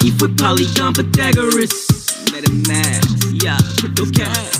beef with Polygon Pythagoras. MetaMask, yeah, crypto cash.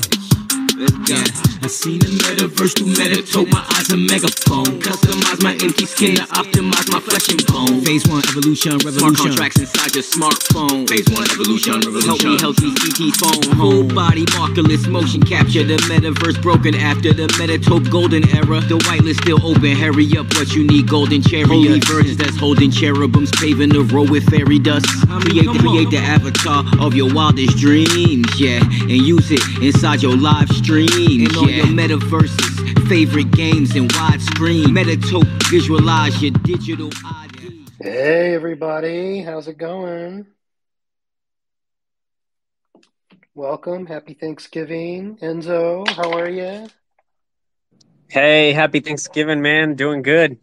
Let's go. I seen the metaverse through Metatope, my eyes a megaphone. Customize my empty skin to optimize my flesh and bone. Phase 1, evolution, revolution. Smart contracts inside your smartphone. Phase 1, evolution, revolution. Help me ETH phone. Full body markerless motion capture. The metaverse broken after the Metatope golden era. The whitelist still open. Hurry up what you need, golden chariot. Holy virgins that's holding cherubims, paving the road with fairy dust. Create the avatar of your wildest dreams, yeah. And use it inside your live stream, yeah. Your metaverses, favorite games, and widescreen. Metatope, visualize your digital ID. Hey everybody, how's it going? Welcome, happy Thanksgiving. Enzo, how are you? Hey, happy Thanksgiving, man. Doing good.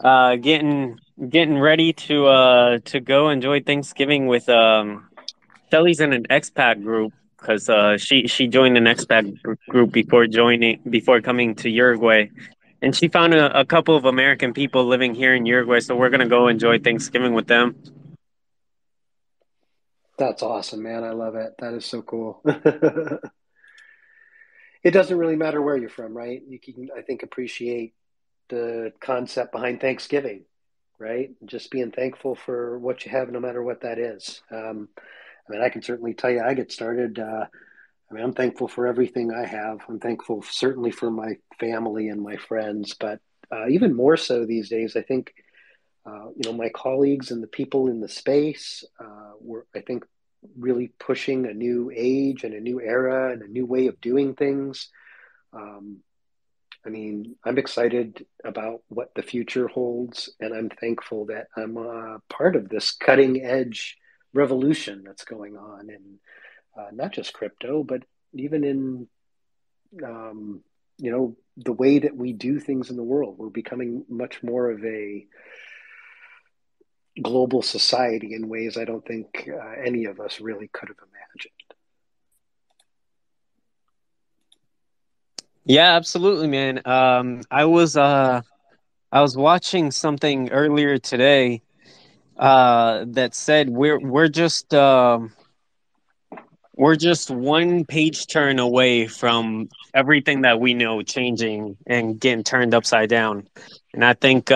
Getting ready to go enjoy Thanksgiving with Shelly's in an expat group because she joined an expat group before coming to Uruguay, and she found a couple of American people living here in Uruguay, so we're gonna go enjoy Thanksgiving with them. That's awesome, man. I love it. That is so cool. It doesn't really matter where you're from, right? You can, I think, appreciate the concept behind Thanksgiving, right? Just being thankful for what you have, no matter what that is. I mean, I can certainly tell you, I get started. I'm thankful for everything I have. I'm thankful certainly for my family and my friends, but even more so these days, I think, my colleagues and the people in the space were, I think, really pushing a new age and a new era and a new way of doing things. I'm excited about what the future holds, and I'm thankful that I'm part of this cutting edge revolution that's going on, and not just crypto, but even in the way that we do things in the world. We're becoming much more of a global society in ways I don't think any of us really could have imagined. Yeah, absolutely, man. I was watching something earlier today that said we're just one page turn away from everything that we know changing and getting turned upside down. And I think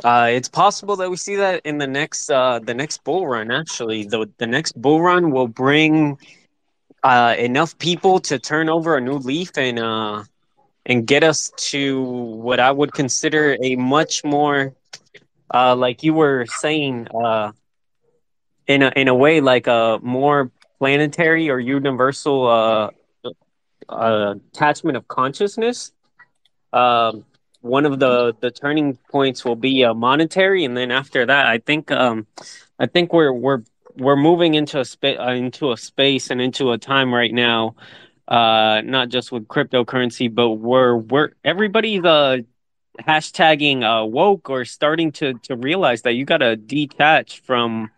it's possible that we see that in the next bull run. Actually, the next bull run will bring enough people to turn over a new leaf and get us to what I would consider a much more like you were saying, in a way, like a more planetary or universal attachment of consciousness. One of the turning points will be monetary, and then after that, I think we're moving into a space and into a time right now, not just with cryptocurrency, but we're everybody's hashtagging woke or starting to realize that you gotta detach from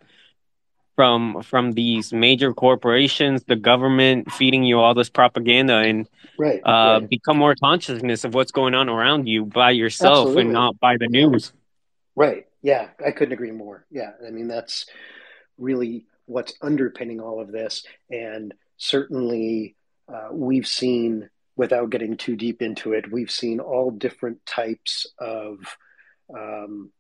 these major corporations, the government feeding you all this propaganda, and Right. become more consciousness of what's going on around you by yourself and Absolutely. not by the news. Right. Yeah, I couldn't agree more. Yeah, I mean, that's really what's underpinning all of this. And certainly, we've seen, without getting too deep into it, we've seen all different types of um,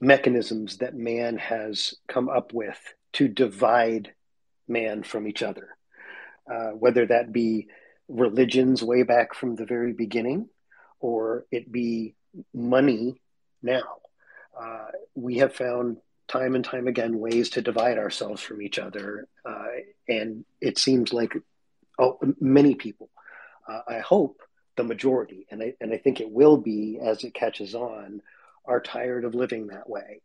mechanisms that man has come up with to divide man from each other, whether that be religions way back from the very beginning, or it be money now. We have found time and time again ways to divide ourselves from each other. And it seems like many people, I hope the majority, and I think it will be as it catches on, are tired of living that way.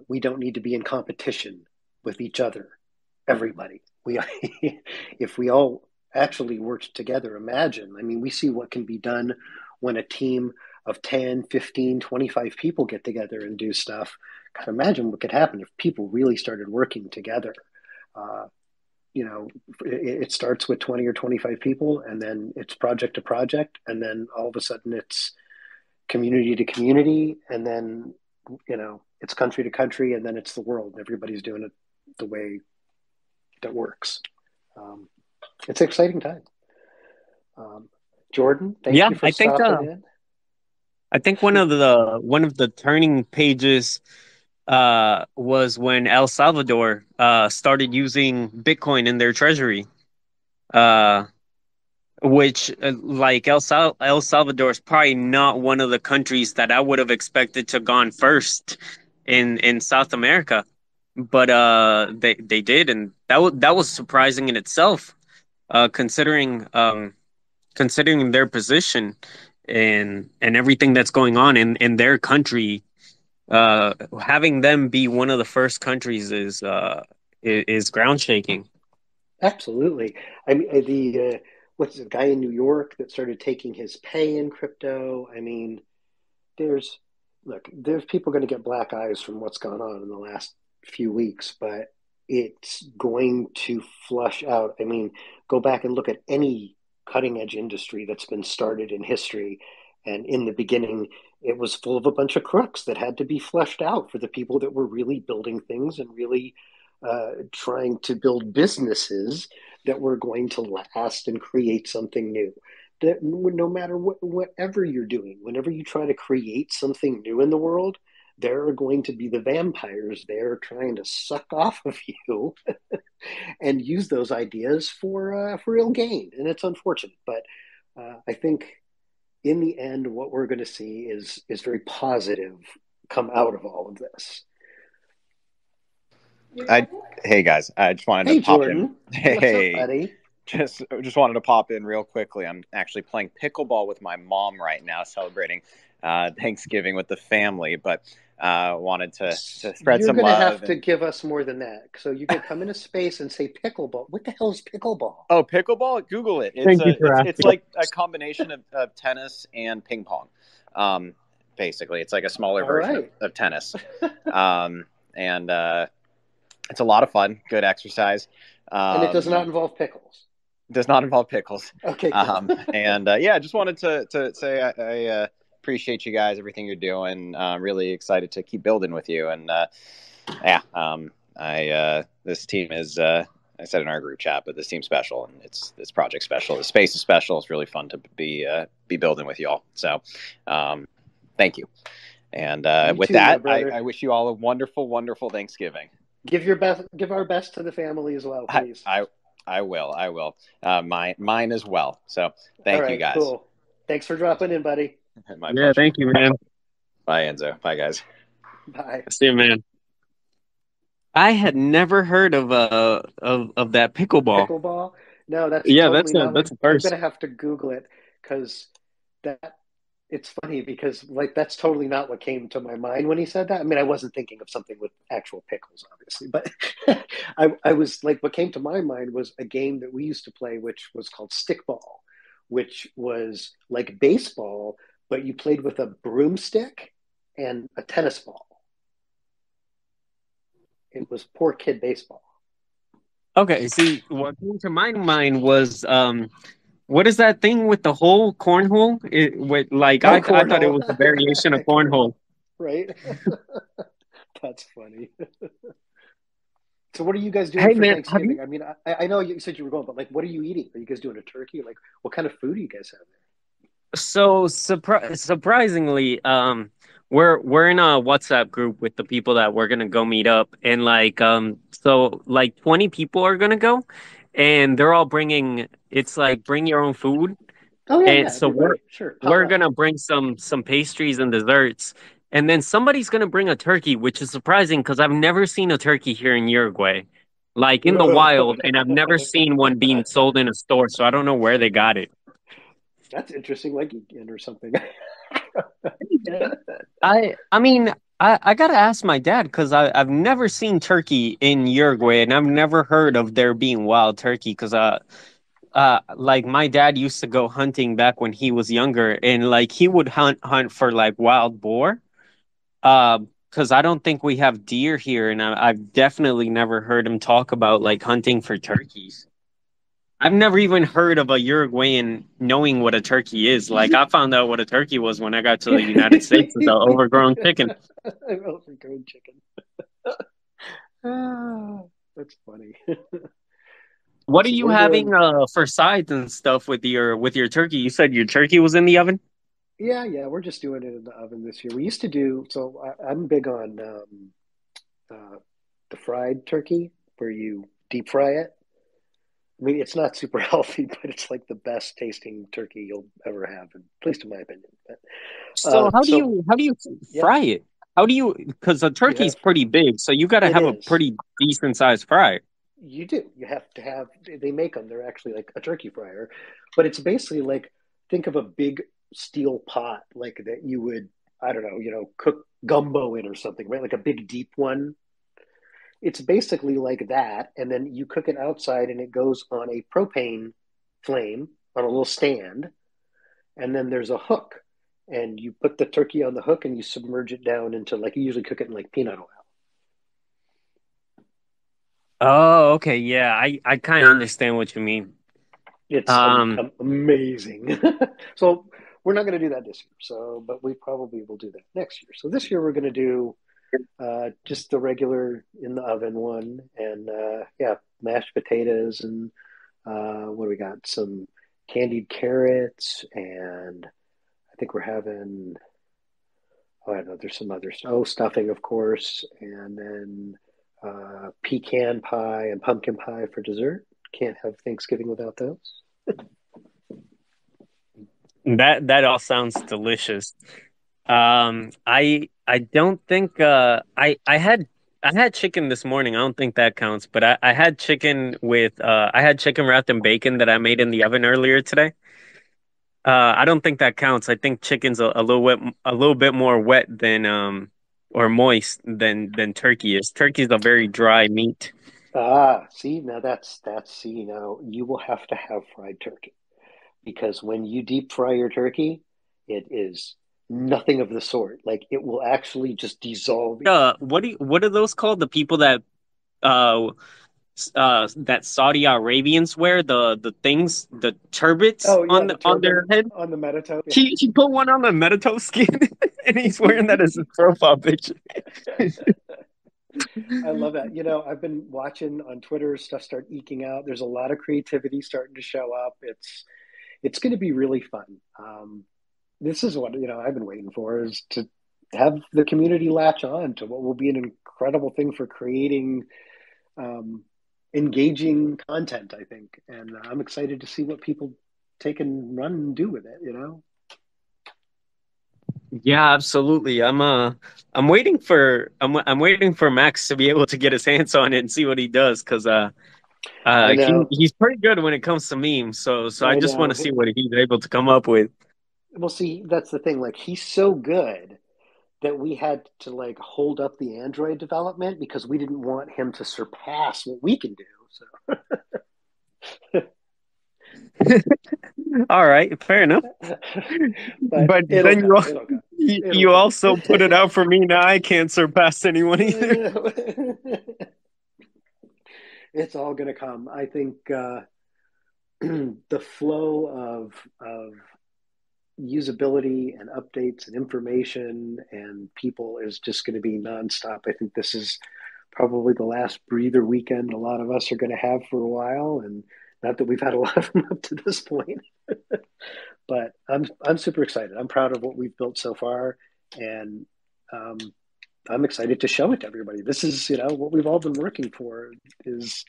We don't need to be in competition with each other, everybody. If we all actually worked together, imagine. I mean, we see what can be done when a team of 10, 15, 25 people get together and do stuff. God, imagine what could happen if people really started working together. Uh, it starts with 20 or 25 people, and then it's project to project, and then all of a sudden it's community to community, and then it's country to country, and then it's the world. Everybody's doing it the way that works. It's an exciting time. Jordan, thank Yeah, you for stopping in. I think one of the turning pages was when El Salvador started using Bitcoin in their treasury. Uh, which like El Salvador is probably not one of the countries that I would have expected to gone first in South America, but they did, and that was surprising in itself, considering their position and everything that's going on in their country. Having them be one of the first countries is ground shaking. Absolutely. I mean, what's the guy in New York that started taking his pay in crypto? I mean, there's there's people going to get black eyes from what's gone on in the last few weeks, but it's going to flush out. I mean, go back and look at any cutting edge industry that's been started in history. And in the beginning, it was full of a bunch of crooks that had to be fleshed out for the people that were really building things and really trying to build businesses that were going to last and create something new. That no matter whatever you're doing, whenever you try to create something new in the world, there are going to be the vampires there trying to suck off of you and use those ideas for ill gain. And it's unfortunate, but I think in the end, what we're going to see is very positive come out of all of this. Hey guys, I just wanted to pop Jordan. in. Hey, what's up, buddy? Just wanted to pop in real quickly. I'm actually playing pickleball with my mom right now, celebrating Thanksgiving with the family. But wanted to spread some love. You're going to have to give us more than that. So you can come in a space and say pickleball. What the hell is pickleball? Oh, pickleball! Google it. It's like a combination of tennis and ping pong. Basically, it's like a smaller version of tennis. And it's a lot of fun, good exercise. And it does not involve pickles. Does not involve pickles. Okay. And I just wanted to say I appreciate you guys, everything you're doing. I'm really excited to keep building with you. And this team is, I said in our group chat, but this team's special, and this project special. The space is special. It's really fun to be building with you all. So thank you. And with too, that, I wish you all a wonderful, wonderful Thanksgiving. Give our best to the family as well, please. I will. Mine as well. So thank you guys. Cool. Thanks for dropping in, buddy. My pleasure. Thank you, man. Bye, Enzo. Bye, guys. Bye. See you, man. I had never heard of that pickleball. Pickleball? No, that's that's a first. I'm gonna have to Google it because it's funny because that's totally not what came to my mind when he said that. I mean, I wasn't thinking of something with actual pickles, obviously, but I was what came to my mind was a game that we used to play, which was called stickball, which was like baseball, but you played with a broomstick and a tennis ball. It was poor kid baseball. Okay, see, what came to my mind was what is that thing with the hole? Cornhole? I thought it was a variation of cornhole. Right? That's funny. So what are you guys doing for Thanksgiving? I mean, I know you said you were going, but what are you eating? Are you guys doing a turkey? What kind of food do you guys have there? So surprisingly, we're in a WhatsApp group with the people that we're gonna go meet up, and 20 people are gonna go, and they're all bringing. It's like bring your own food. Oh yeah, and so we're gonna bring some pastries and desserts, and then somebody's gonna bring a turkey, which is surprising because I've never seen a turkey here in Uruguay, in the wild, and I've never seen one being sold in a store. So I don't know where they got it. That's interesting, or something. I mean, I gotta ask my dad because I've never seen turkey in Uruguay, and I've never heard of there being wild turkey because my dad used to go hunting back when he was younger, and he would hunt for wild boar. Because I don't think we have deer here, and I've definitely never heard him talk about hunting for turkeys. I've never even heard of a Uruguayan knowing what a turkey is. Like I found out what a turkey was when I got to the United States as an overgrown chicken. An overgrown chicken. Ah, that's funny. What are So you we're having doing, for sides and stuff with your turkey? You said your turkey was in the oven? yeah, we're just doing it in the oven this year. We used to do, so I'm big on the fried turkey where you deep fry it. I mean, it's not super healthy, but it's like the best tasting turkey you'll ever have, at least in my opinion. But, So so how do you yeah, fry it? How do you because a you turkey's have pretty big, so you got to it have a is. pretty decent sized fry. You do. You have to have. They make them. They're actually like a turkey fryer, but it's basically like think of a big steel pot, like that you would I don't know, cook gumbo in or something, right? Like a big deep one. It's basically like that, and then you cook it outside, and it goes on a propane flame on a little stand, and then there's a hook, and you put the turkey on the hook, and you submerge it down into like you usually cook it in like peanut oil. Oh, okay, yeah, I kind of understand what you mean. It's Um, amazing. So we're not going to do that this year. So, but we probably will do that next year. So this year we're going to do just the regular in the oven one, and yeah, mashed potatoes and what do we got? Some candied carrots, and I think we're having. Oh, I don't know. There's some others. Oh, stuffing, of course, and then pecan pie and pumpkin pie for dessert. Can't have Thanksgiving without those. that all sounds delicious. I don't think I had chicken this morning. I don't think that counts, but I had chicken with I had chicken wrapped in bacon that I made in the oven earlier today. I don't think that counts. I think chicken's a little bit more wet than or moist than turkey is. Turkey is a very dry meat. Ah, see, now that's see, you will have to have fried turkey because when you deep fry your turkey, it is nothing of the sort. Like it will actually just dissolve. What are those called? The people uh that Saudi Arabians wear the things the turbits Oh yeah, the on their turban head. on the metatope. He put one on the Menito skin and he's wearing that as his profile picture. I love that. I've been watching on Twitter stuff start eking out. There's a lot of creativity starting to show up. It's going to be really fun. This is what I've been waiting for is to have the community latch on to what will be an incredible thing for creating um, engaging content, I think. And I'm excited to see what people take and run and do with it. Yeah, absolutely. I'm waiting for Max to be able to get his hands on it and see what he does because I know, he's pretty good when it comes to memes. So I I just want know. to see what he's able to come up with. Well, see, that's the thing. Like, he's so good that we had to like hold up the Android development because we didn't want him to surpass what we can do. So, All right, fair enough. but But it'll then come. It'll come. It'll you come. also put it out for me. Now I can't surpass anyone either. It's all going to come. I think the flow of usability and updates and information and people is just going to be nonstop. I think this is probably the last breather weekend a lot of us are going to have for a while, and not that we've had a lot of them up to this point, but I'm super excited. I'm proud of what we've built so far, and um, I'm excited to show it to everybody. This is what we've all been working for is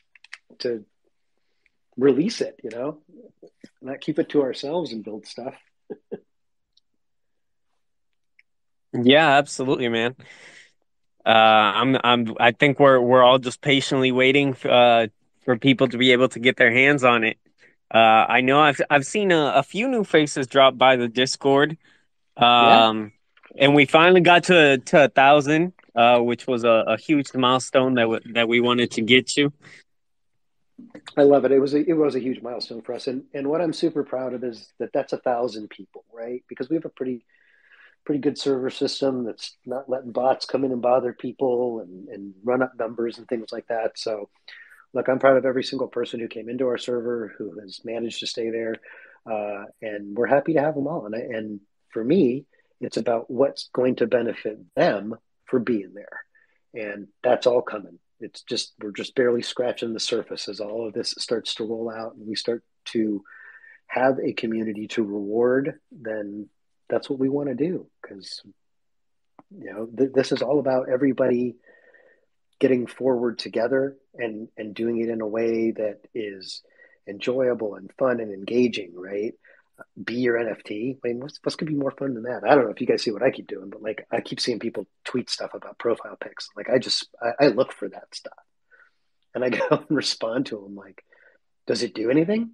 to release it, not keep it to ourselves and build stuff. Yeah, absolutely, man. I think we're all just patiently waiting for people to be able to get their hands on it. I know I've seen a few new faces drop by the Discord. Yeah, And we finally got to 1,000, which was a huge milestone that we wanted to get to. I love it. It was a huge milestone for us, and what I'm super proud of is that that's 1,000 people, right? Because we have a pretty good server system that's not letting bots come in and bother people and run up numbers and things like that. So look, I'm proud of every single person who came into our server, who has managed to stay there, and we're happy to have them all. And for me, it's about what's going to benefit them for being there, and that's all coming. It's just we're just barely scratching the surface as all of this starts to roll out, and we start to have a community to reward. Then that's what we want to do, because this is all about everybody getting forward together and doing it in a way that is enjoyable and fun and engaging, right? Be your NFT. I mean, what's gonna be more fun than that? I don't know if you guys see what I keep doing, but like I keep seeing people tweet stuff about profile pics. Like I look for that stuff, and I go and respond to them like, does it do anything?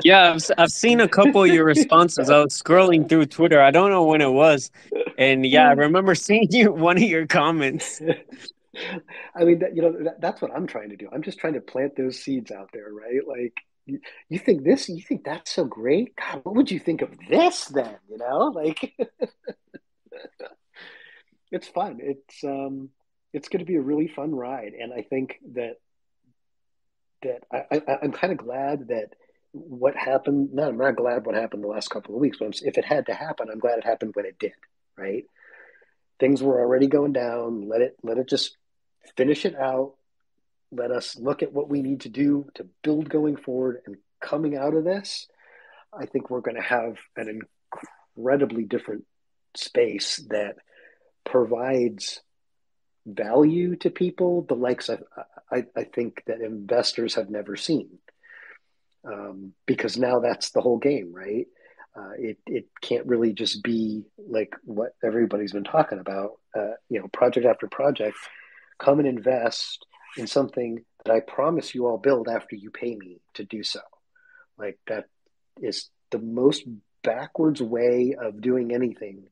Yeah, I've seen a couple of your responses. I was scrolling through Twitter. I don't know when it was, and yeah, I remember seeing one of your comments. I mean, that's what I'm trying to do. I'm just trying to plant those seeds out there, right? Like, you think this, you think that's so great? God, what would you think of this then? Like, it's fun. It's going to be a really fun ride, and I think that I'm kind of glad that what happened. No, I'm not glad what happened the last couple of weeks, but if it had to happen, I'm glad it happened when it did. Right? Things were already going down. Let it just finish it out. Let us look at what we need to do to build going forward. And coming out of this, I think we're going to have an incredibly different space that provides value to people, the likes I think that investors have never seen. Because now that's the whole game, right? It can't really just be like what everybody's been talking about. Project after project, come and invest in something that I promise you I'll build after you pay me to do so. Like that is the most backwards way of doing anything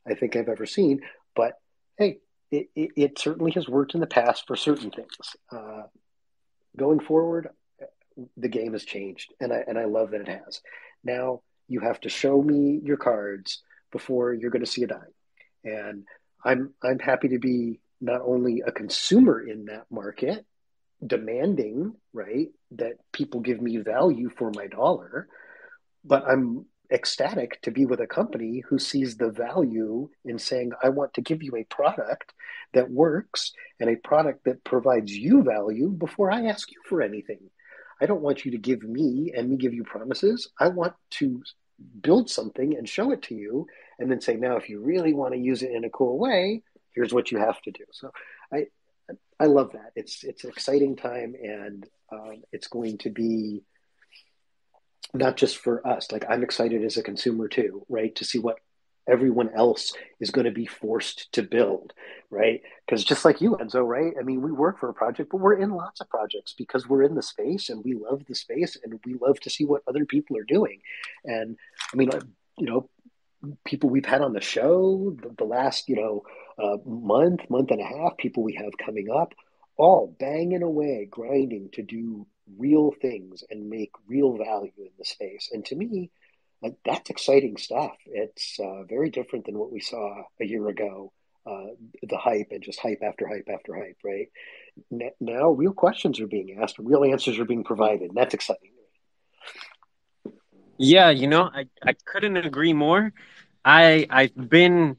I think I've ever seen. But hey, it certainly has worked in the past for certain things. Going forward, the game has changed, and I love that it has. Now you have to show me your cards before you're going to see a dime, and I'm happy to be not only a consumer in that market, demanding, right, that people give me value for my dollar, but I'm ecstatic to be with a company who sees the value in saying, I want to give you a product that works and a product that provides you value before I ask you for anything. I don't want you to give me and me give you promises. I want to build something and show it to you and then say, now, if you really want to use it in a cool way, here's what you have to do. So I love that. It's an exciting time, and it's going to be not just for us. Like, I'm excited as a consumer too, right? To see what everyone else is going to be forced to build, right? Because just like you, Enzo, right? I mean, we work for a project, but we're in lots of projects because we're in the space and we love the space and we love to see what other people are doing. And I mean, people we've had on the show the last, month and a half, people we have coming up, all banging away, grinding to do real things and make real value in the space. And to me, that's exciting stuff. It's very different than what we saw a year ago. The hype and just hype after hype after hype, right? Now, real questions are being asked, real answers are being provided. And that's exciting. Yeah, I couldn't agree more. I've been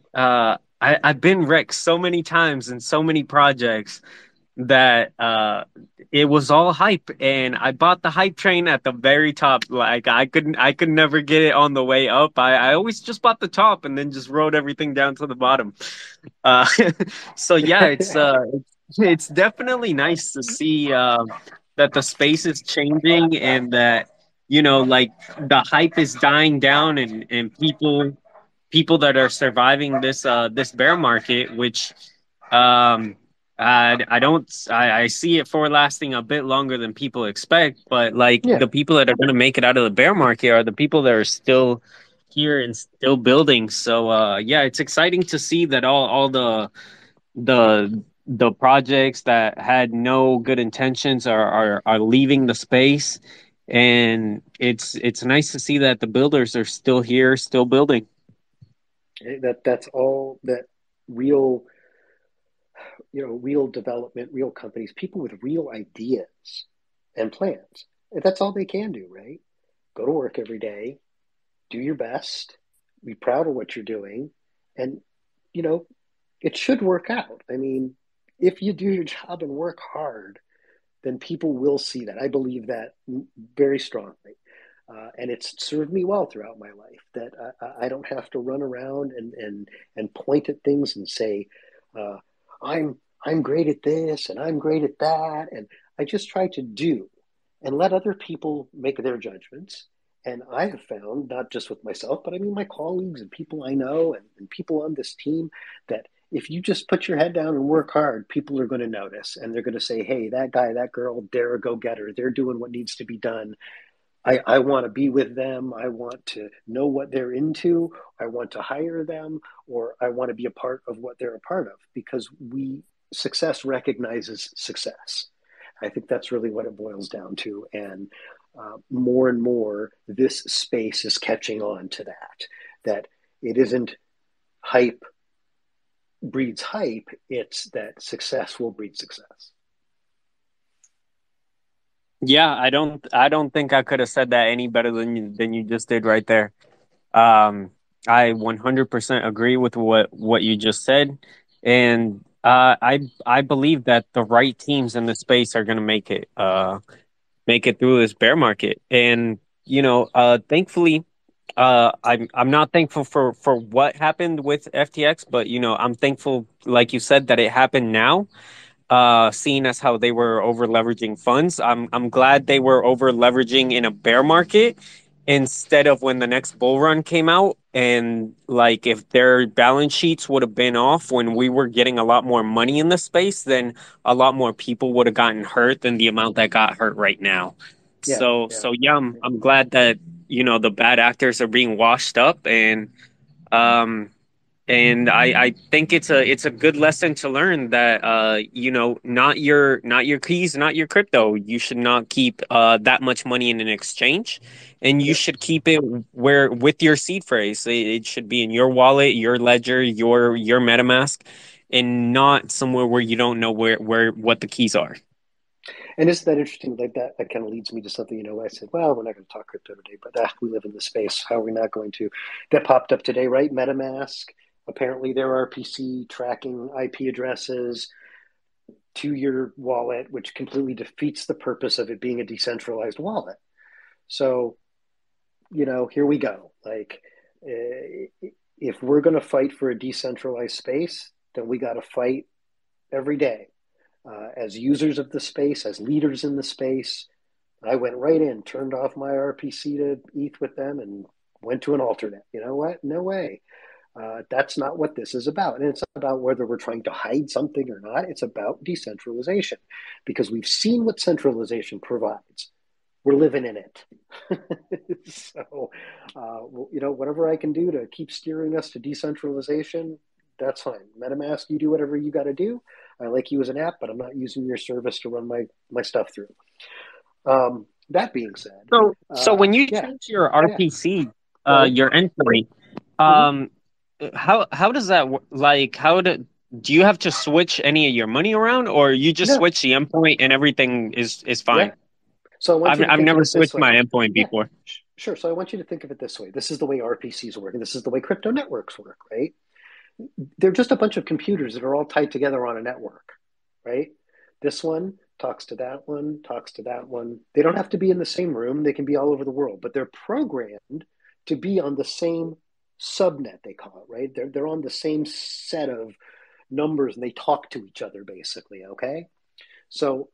wrecked so many times in so many projects that it was all hype, and I bought the hype train at the very top. Like I could never get it on the way up. I always just bought the top and then just rode everything down to the bottom. Uh, so yeah, it's definitely nice to see that the space is changing and that like the hype is dying down and people that are surviving this bear market, which um I see it for lasting a bit longer than people expect, but like Yeah. the people that are going to make it out of the bear market are the people that are still here and still building. So yeah, it's exciting to see that all the projects that had no good intentions are leaving the space, and it's nice to see that the builders are still here, still building. That's all that real real development, real companies, people with real ideas and plans. And that's all they can do, right? Go to work every day, do your best, be proud of what you're doing, and it should work out. I mean, if you do your job and work hard, then people will see that. I believe that very strongly. And it's served me well throughout my life that I don't have to run around and point at things and say, uh, I'm great at this and I'm great at that. And I just try to do and let other people make their judgments. And I have found, not just with myself, but I mean my colleagues and people I know and people on this team, that if you just put your head down and work hard, people are going to notice and they're going to say, hey, that guy, that girl, they're a go-getter. They're doing what needs to be done. I want to be with them. I want to know what they're into. I want to hire them, or I want to be a part of what they're a part of, because success recognizes success. I think that's really what it boils down to. And more and more, this space is catching on to that it isn't hype breeds hype. It's that success will breed success. Yeah, I don't think I could have said that any better than you just did right there. Um, I 100% agree with what you just said, and I believe that the right teams in the space are going to make it through this bear market. And thankfully, I'm not thankful for what happened with FTX, but I'm thankful, like you said, that it happened now, seeing as how they were over leveraging funds. I'm glad they were over leveraging in a bear market instead of when the next bull run came out. And like, if their balance sheets would have been off when we were getting a lot more money in the space, then a lot more people would have gotten hurt than the amount that got hurt right now. Yeah, So yeah, I'm glad that the bad actors are being washed up. Um and I think it's a good lesson to learn that not your keys, not your crypto. You should not keep that much money in an exchange, and you yeah. should keep it where with your seed phrase. It should be in your wallet, your ledger, your MetaMask, and not somewhere where you don't know where what the keys are. And isn't that interesting? Like that kind of leads me to something, I said, well, we're not going to talk crypto today, but we live in this space. How are we not going to? That popped up today, right? MetaMask. Apparently, their RPC tracking IP addresses to your wallet, which completely defeats the purpose of it being a decentralized wallet. So, here we go. Like, if we're going to fight for a decentralized space, then we got to fight every day. As users of the space, as leaders in the space, I went right in, turned off my RPC to ETH with them, and went to an alternate. You know what? No way. That's not what this is about. And it's not about whether we're trying to hide something or not. It's about decentralization, because we've seen what centralization provides. We're living in it. So, whatever I can do to keep steering us to decentralization, that's fine. MetaMask, you do whatever you got to do. I like you as an app, but I'm not using your service to run my stuff through. That being said, So when you yeah, change your yeah, RPC, right. your endpoint, Mm-hmm. um, how does that like do you have to switch any of your money around, or you just No, switch the endpoint and everything is yeah. fine? So I want you to I've think of never it this switched way. my endpoint Yeah, before. sure. So I want you to think of it this way. This is the way RPCs work, and this is the way crypto networks work, right? They're just a bunch of computers that are all tied together on a network, right? This one talks to that one, talks to that one. They don't have to be in the same room. They can be all over the world, but they're programmed to be on the same subnet, they call it, right? They're on the same set of numbers, and they talk to each other, basically, okay? So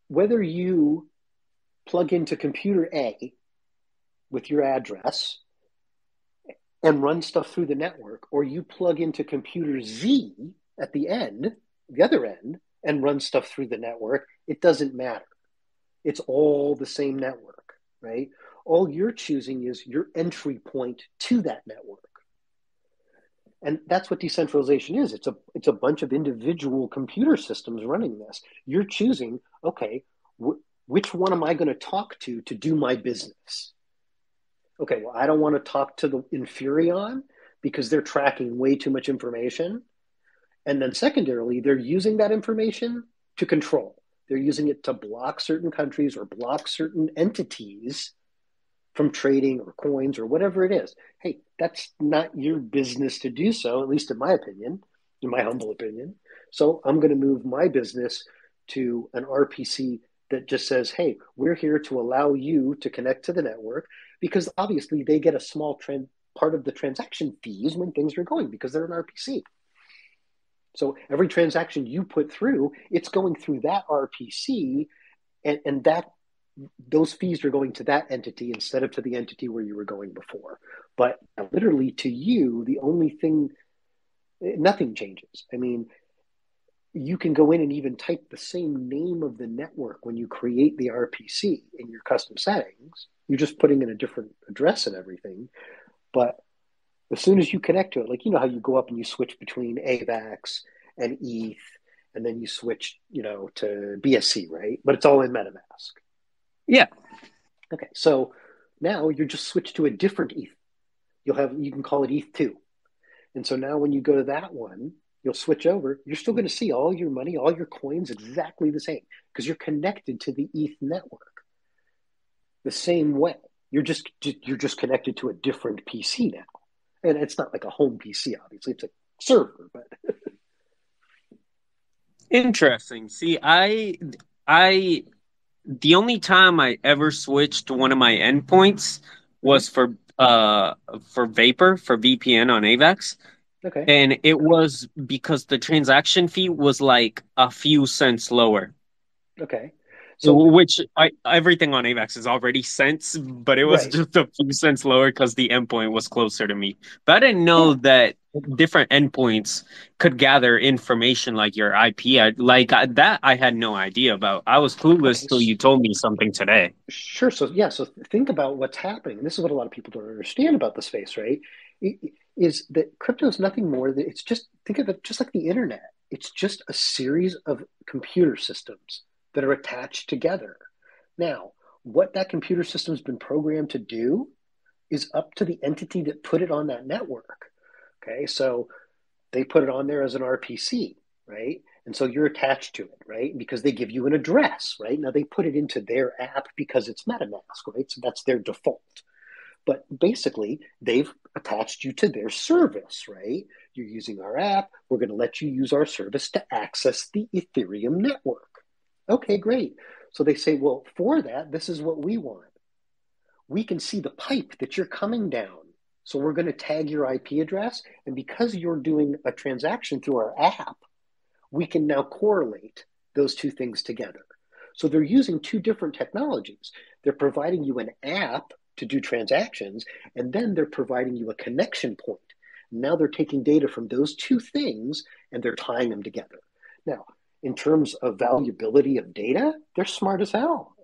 whether you plug into computer A with your address and run stuff through the network, or you plug into computer Z at the other end, and run stuff through the network, it doesn't matter. It's all the same network, right? All you're choosing is your entry point to that network. And that's what decentralization is. It's a bunch of individual computer systems running this. You're choosing, okay, which one am I going to talk to do my business? Okay, well, I don't want to talk to the Infurion because they're tracking way too much information. And then secondarily, they're using that information to control. They're using it to block certain countries or block certain entities from trading or coins or whatever it is. Hey, that's not your business to do so, at least in my opinion, in my humble opinion. So I'm going to move my business to an RPC that just says, hey, we're here to allow you to connect to the network, because obviously they get a small part of the transaction fees when things are going because they're an RPC. So every transaction you put through, it's going through that RPC, and that those fees are going to that entity instead of to the entity where you were going before. But literally to you, the only thing, nothing changes. I mean, you can go in and even type the same name of the network when you create the RPC in your custom settings. You're just putting in a different address and everything. But as soon as you connect to it, like, you know how you go up and you switch between AVAX and ETH, and then you switch, to BSC, right? But it's all in MetaMask. Yeah. Okay, so now you're just switched to a different ETH. You can call it ETH2. And so now when you go to that one, you'll switch over. You're still going to see all your money, all your coins exactly the same, because you're connected to the ETH network the same way. You're just connected to a different PC now. And it's not like a home PC, obviously. It's a server, but Interesting. See, the only time I ever switched one of my endpoints was for Vapor, for VPN on AVAX. okay. And it was because the transaction fee was like a few cents lower. Okay. So which everything on AVAX is already cents, but it was right. just a few cents lower because the endpoint was closer to me. But I didn't know that different endpoints could gather information like your IP. That I had no idea about. I was clueless till you told me something today. Sure. So think about what's happening. And this is what a lot of people don't understand about the space, right? Is that crypto is nothing more than think of it just like the internet. It's just a series of computer systems that are attached together. Now, what that computer system's been programmed to do is up to the entity that put it on that network. Okay, so they put it on there as an RPC, right? And so you're attached to it, right? Because they give you an address, right? Now they put it into their app because it's MetaMask, right? So that's their default. But basically, they've attached you to their service, right? You're using our app. We're going to let you use our service to access the Ethereum network. Okay, great. So they say, well, for that, this is what we want. We can see the pipe that you're coming down. So we're going to tag your IP address. And because you're doing a transaction through our app, we can now correlate those two things together. So they're using two different technologies. They're providing you an app to do transactions, and then they're providing you a connection point. Now they're taking data from those two things and they're tying them together. Now, in terms of valuability of data, they're smart as hell.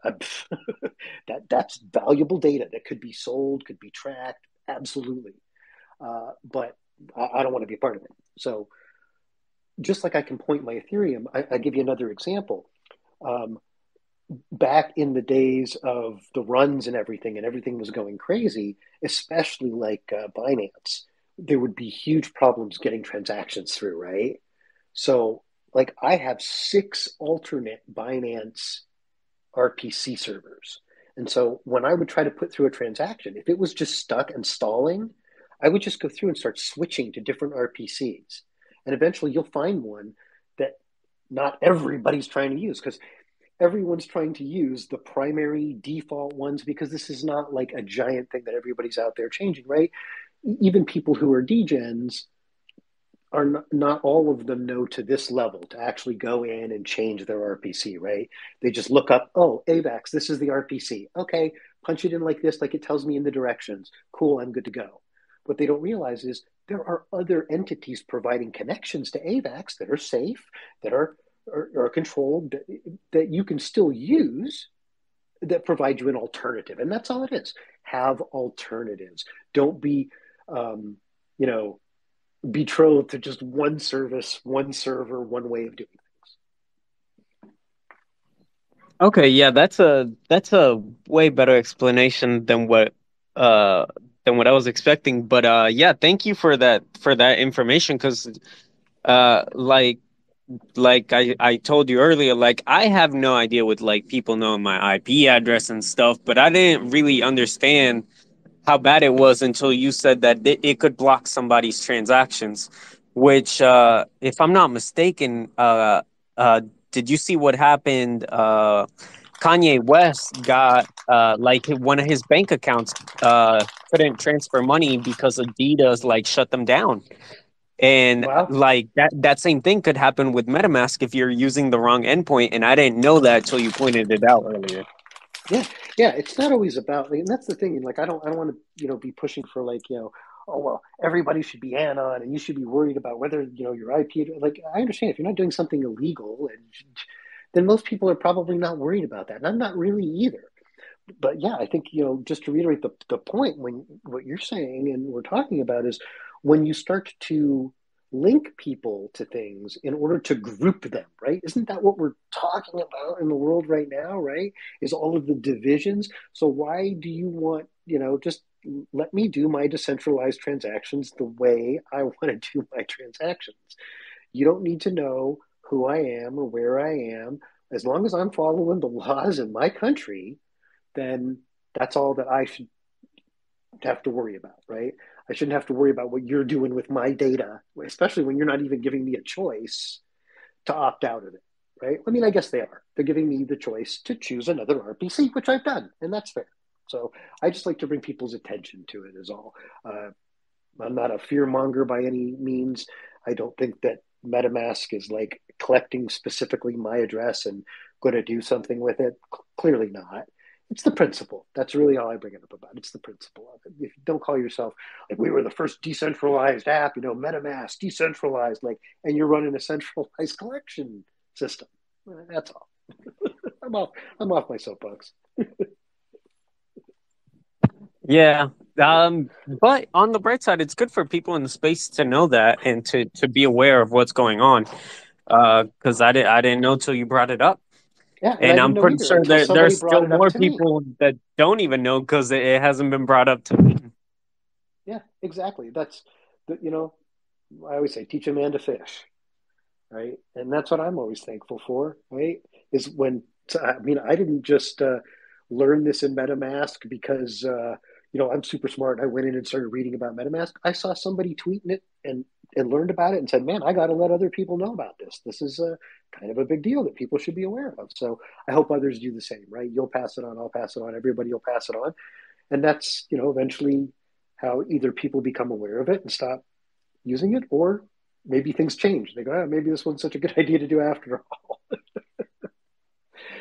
That's valuable data that could be sold, could be tracked, absolutely. But I don't want to be a part of it. So just like I can point my Ethereum, I give you another example. Back in the days of the runs and everything was going crazy, especially like Binance, there would be huge problems getting transactions through, right? So like I have 6 alternate Binance RPC servers. And so when I would try to put through a transaction, if it was just stuck and stalling, I would just go through and start switching to different RPCs. And eventually you'll find one that not everybody's trying to use, because everyone's trying to use the primary default ones, because this is not like a giant thing that everybody's out there changing, right? Even people who are degens are not all of them know to this level to actually go in and change their RPC, right? They just look up, oh, AVAX, this is the RPC. Okay, punch it in like this, like it tells me in the directions. Cool, I'm good to go. What they don't realize is there are other entities providing connections to AVAX that are safe, that are controlled, that you can still use, that provide you an alternative. And that's all it is. Have alternatives. Don't be, betrothed to just one service, one server, one way of doing things. Okay, yeah, that's a way better explanation than what I was expecting. But yeah, thank you for that information, because Like I told you earlier, like I have no idea with like people knowing my IP address and stuff, but I didn't really understand how bad it was until you said that it could block somebody's transactions, which, if I'm not mistaken, uh, did you see what happened? Kanye West got like one of his bank accounts couldn't transfer money because Adidas like shut them down. And Wow. like that same thing could happen with MetaMask if you're using the wrong endpoint. And I didn't know that till you pointed it out earlier. Yeah, yeah. It's not always about, and that's the thing. Like, I don't want to, be pushing for like, oh well, everybody should be anon, and you should be worried about whether your IP. Like, I understand if you're not doing something illegal, and then most people are probably not worried about that, and I'm not really either. But yeah, I think just to reiterate the point, when what you're saying and we're talking about is when you start to link people to things in order to group them, right? Isn't that what we're talking about in the world right now, right? Is all of the divisions. So why do you want, just let me do my decentralized transactions the way I want to do my transactions. You don't need to know who I am or where I am. As long as I'm following the laws in my country, then that's all that I should have to worry about, right? I shouldn't have to worry about what you're doing with my data, especially when you're not even giving me a choice to opt out of it, right? I mean, I guess they are. They're giving me the choice to choose another RPC, which I've done, and that's fair. So I just like to bring people's attention to it is all. I'm not a fear monger by any means. I don't think that MetaMask is like collecting specifically my address and going to do something with it. Clearly not. It's the principle. That's really all I bring it up about. It's the principle of it. If you don't call yourself like we were the first decentralized app, MetaMask, decentralized, like, and you're running a centralized collection system. That's all. I'm off. I'm off my soapbox. Yeah. But on the bright side, it's good for people in the space to know that and to be aware of what's going on. Because I didn't know till you brought it up. Yeah, and I And didn't I'm know pretty either sure until somebody there's brought still it up more to me. people that don't even know because it hasn't been brought up to me. Yeah, exactly. That's I always say, teach a man to fish, right? And that's what I'm always thankful for, right? Is when I mean, I didn't just learn this in MetaMask because I'm super smart and I went in and started reading about MetaMask. I saw somebody tweeting it and learned about it and said, "Man, I got to let other people know about this. This is kind of a big deal that people should be aware of." So I hope others do the same, right? You'll pass it on, I'll pass it on, everybody will pass it on, and that's eventually how either people become aware of it and stop using it, or maybe things change. They go, oh, maybe this wasn't such a good idea to do after all.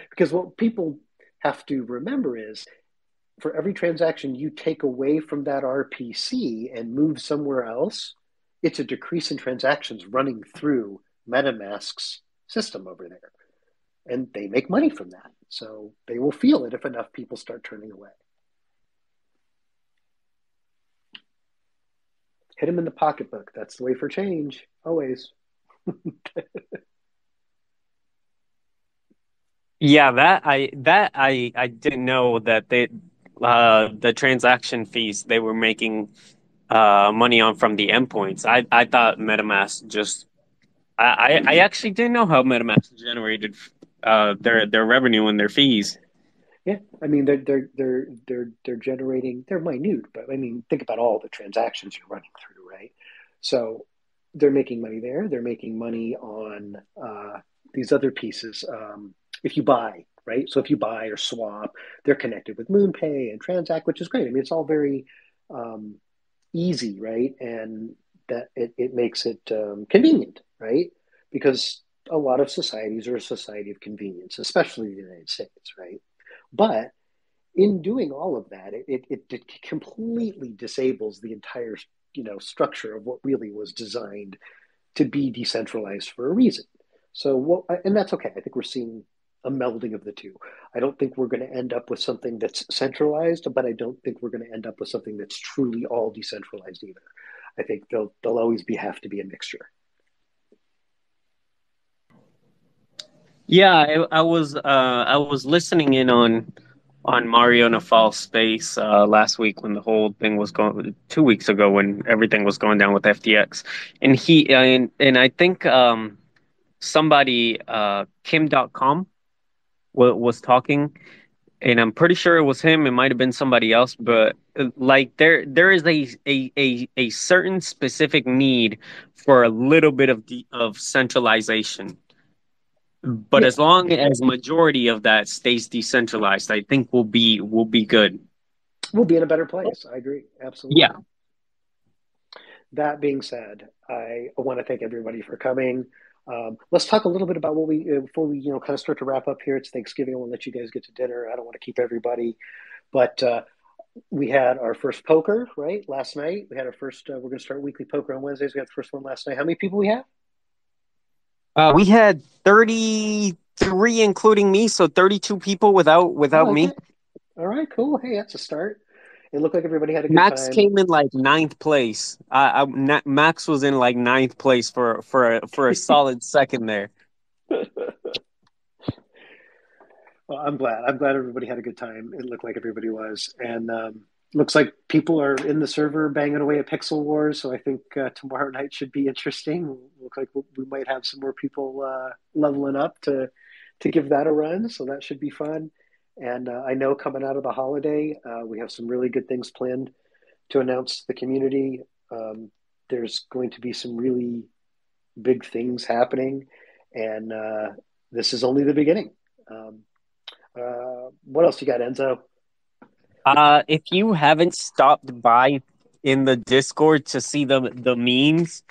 Because what people have to remember is for every transaction you take away from that RPC and move somewhere else, it's a decrease in transactions running through MetaMask's system over there. And they make money from that. So they will feel it if enough people start turning away. Hit them in the pocketbook. That's the way for change, always. Yeah, I didn't know that the transaction fees they were making money on from the endpoints. I thought MetaMask just I actually didn't know how MetaMask generated their revenue and their fees. Yeah, I mean they're generating. They're minute, but I mean think about all the transactions you're running through, right? So they're making money there. They're making money on these other pieces. If you buy, right? So if you buy or swap, they're connected with MoonPay and Transact, which is great. I mean, it's all very um, easy, right? And that it makes it convenient, right? Because a lot of societies are a society of convenience, especially the United States, right? But in doing all of that, it completely disables the entire structure of what really was designed to be decentralized for a reason. So and that's okay. I think we're seeing a melding of the two. I don't think we're going to end up with something that's centralized, but I don't think we're going to end up with something that's truly all decentralized either. I think there'll always have to be a mixture. Yeah, I was listening in on on Mario Nafal's space last week when the whole thing was going 2 weeks ago when everything was going down with FTX, and and I think somebody Kim.com was talking, and I'm pretty sure it was him. It might have been somebody else, but like there is a certain specific need for a little bit of centralization. But Yeah, as long as majority of that stays decentralized, I think we'll be good. we'll be in a better place. I agree. Yeah. Absolutely. That being said, I want to thank everybody for coming. Let's talk a little bit about what we before we kind of start to wrap up here. It's Thanksgiving. I want to let you guys get to dinner. I don't want to keep everybody, but we had our first poker right last night. We had our first. We're going to start weekly poker on Wednesdays. We had the first one last night. How many people we have? We had 33, including me, so 32 people without Oh, me. okay. All right, cool. Hey, that's a start. It looked like everybody had a good Max time. came in like ninth place. Max was in like ninth place for a solid second there. Well, I'm glad. I'm glad everybody had a good time. It looked like everybody was, and looks like people are in the server banging away at Pixel Wars. So I think tomorrow night should be interesting. Look like we might have some more people leveling up to give that a run. So that should be fun. And I know coming out of the holiday, we have some really good things planned to announce to the community. There's going to be some really big things happening, and this is only the beginning. Um, what else you got, Enzo? If you haven't stopped by in the Discord to see the memes,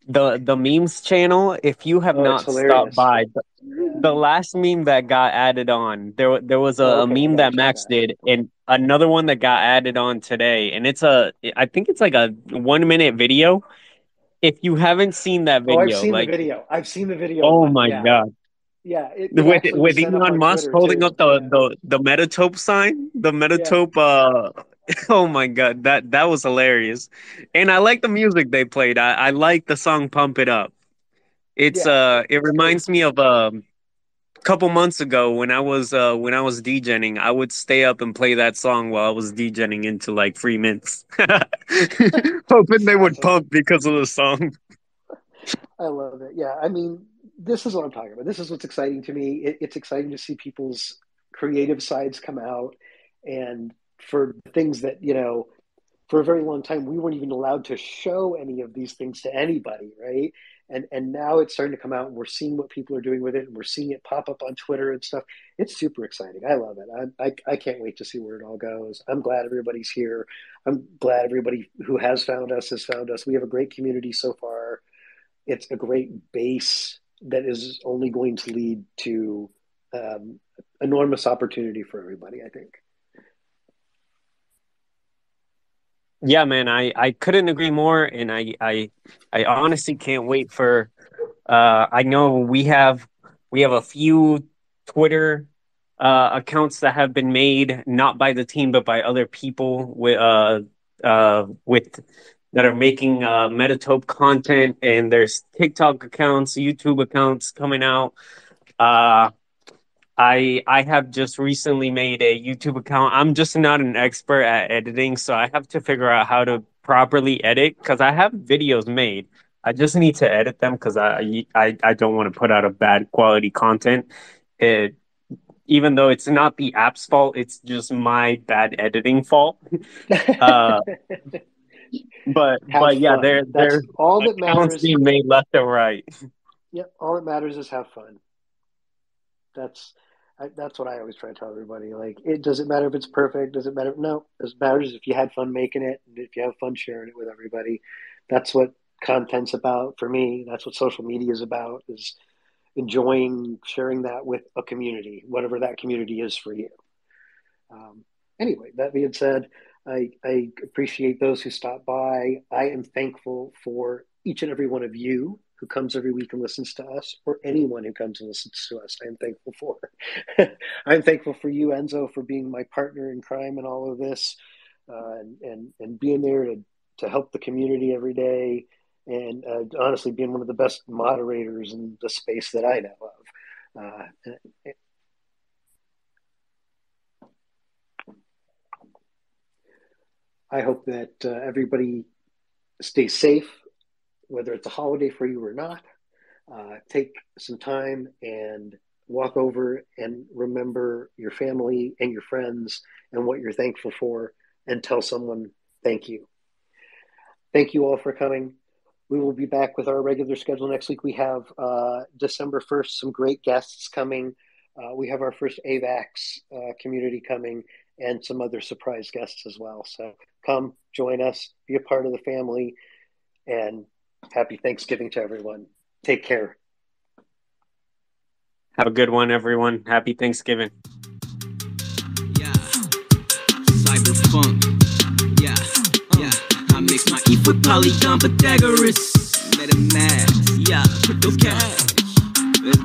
the memes channel, if you have Oh, it's not stopped hilarious. by, Yeah. the last meme that got added on, there was Oh, a okay. I meme got to that check Max that. did, and another one that got added on today, and I think it's like a 1 minute video. If you haven't seen that Oh, I've video, seen the like, video. I've seen the video. oh One. my Yeah. God. Yeah. It With actually was with sent up Elon on Musk Twitter holding too. up the Yeah. the Metatope sign, the Yeah. Metatope oh my God, that was hilarious. And I like the music they played. I like the song Pump It Up. Yeah. It It's great. reminds me of a couple months ago when I was DJing. I would stay up and play that song while I was DJing into like 3 minutes. Hoping they would Awesome. pump because of the song. I love it. Yeah. I mean, this is what I'm talking about. This is what's exciting to me. It's exciting to see people's creative sides come out and for things that, for a very long time we weren't even allowed to show any of these things to anybody, right? And now it's starting to come out and we're seeing what people are doing with it and we're seeing it pop up on Twitter and stuff. It's super exciting. I love it. I can't wait to see where it all goes. I'm glad everybody's here. I'm glad everybody who has found us has found us. We have a great community so far. It's a great base that is only going to lead to enormous opportunity for everybody, I think. Yeah, man, I couldn't agree more, and I honestly can't wait for. I know we have a few Twitter accounts that have been made not by the team but by other people with that are making Metatope content, and there's TikTok accounts, YouTube accounts coming out. Uh, I have just recently made a YouTube account. I'm just not an expert at editing, so I have to figure out how to properly edit because I have videos made. I just need to edit them because I don't want to put out a bad quality content. It, even though it's not the app's fault, it's just my bad editing fault. Uh, Have but yeah, fun. there That's all that accounts matters. being made left and right. Yeah, all that matters is have fun. That's that's what I always try to tell everybody. Like, it doesn't matter if it's perfect. Doesn't matter. No, it matters if you had fun making it and if you have fun sharing it with everybody. That's what content's about for me. That's what social media is about. Is enjoying sharing that with a community, whatever that community is for you. Um, anyway, that being said, I appreciate those who stop by. I am thankful for each and every one of you who comes every week and listens to us, or anyone who comes and listens to us. I am thankful for. I'm thankful for you, Enzo, for being my partner in crime in all of this, and being there to help the community every day, and honestly, being one of the best moderators in the space that I know of. I hope that everybody stays safe, whether it's a holiday for you or not. Take some time and walk over and remember your family and your friends and what you're thankful for, and tell someone thank you. Thank you all for coming. We will be back with our regular schedule next week. We have December 1st, some great guests coming. We have our first AVAX community coming, and some other surprise guests as well. So come join us, be a part of the family, and happy Thanksgiving to everyone. Take care. Have a good one, everyone. Happy Thanksgiving. Yeah, cyberpunk. Yeah, yeah. I mix my ETH with Polygon Pythagoras. MetaMask. Yeah, crypto cash.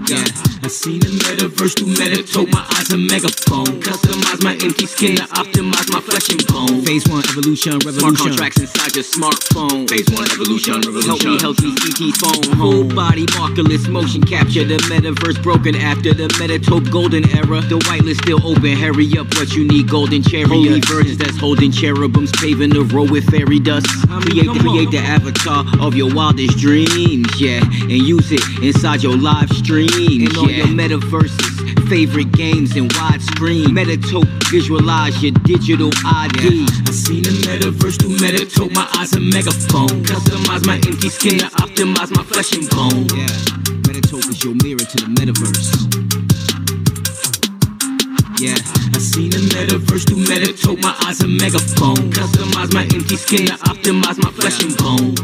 Yeah, I seen the metaverse through MetaTope. My eyes a megaphone. Customize my empty skin to optimize my flesh and bone. Phase 1 evolution, revolution. Smart contracts inside your smartphone. Phase 1 evolution, revolution. Help me ET phone. Whole body markerless motion capture. The metaverse broken after the MetaTope golden era. The whitelist still open. Hurry up, what you need? Golden chariot. Holy virgins that's holding cherubims, paving the road with fairy dust. Create the avatar of your wildest dreams, yeah, and use it inside your live stream. And all your metaverses, favorite games in widescreen. MetaTope, visualize your digital ID. I seen the metaverse through MetaTope. My eyes a megaphone. Customize my empty skin to optimize my flesh and bone. Yeah, MetaTope is your mirror to the metaverse. Yeah, I seen the metaverse through MetaTope. My eyes a megaphone. Customize my empty skin to optimize my flesh and bone.